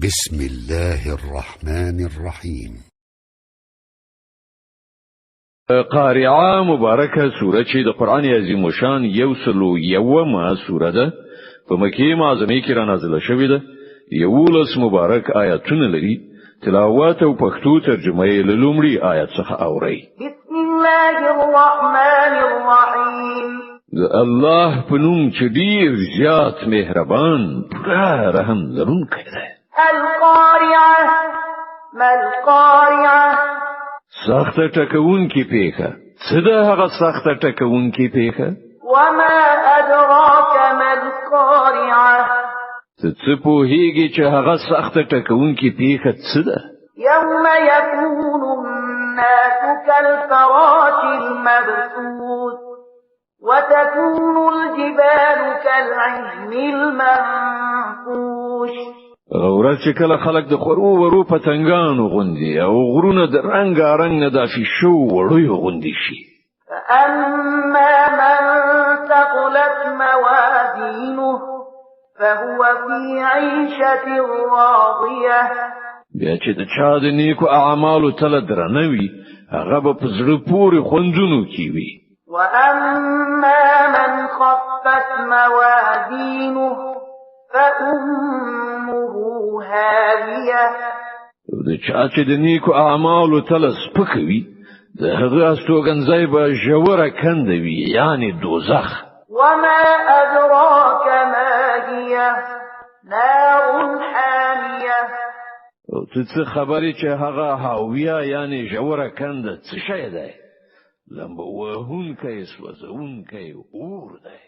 بسم الله الرحمن الرحيم. قارعه مبارکه سوره چې د قران عظیم شان یوسلو یومه سوره ده په مکه معظمه کې را نازله شوې ده. یولس مبارک آیاتونه لري. تلاوت او پښتو ترجمه یې له لومړي آیت څخه اوري. بسم الله الرحمن الرحیم. الله په نوم چې ډیر زیات مهربان پوره رحم لرونکی دی. القارعه ما القارعه سخت ټکون کی پیخه. څه ده هغه سخت ټکون کی پیخه؟ وما ادراك ما القارعه څه په هیږي چې هغه سخت ټکون کی پیخه څه ده؟ يوم يكون الناس كالفراش المبثوث وتكون الجبال كالعهن المنفوش. غورت چې کله خلق د خورو ورو پتنګانو غوندي او غرونه د رنگارنګ نه دافي شو وړو غوندي شي. فأما من ثقلت موازينه فهو في عيشة راضية. بیا چې د چا د نیکو اعمالو تل درنوي هغه به په زړه پورې خوندونو کې وي. وأما من خفت موازينه فأمه هاوية. د چا چې د نیکو اعمالو تل سپکوي د هغه استوګنځای به ژوره کنده وي یعنی دوزخ. وما أدراك ما هي نار حامية. او څه خبرې چې هغه هاویه یعنی ژوره کنده څه شی دی؟ لمبه وهونکی سوځونکی اور دی.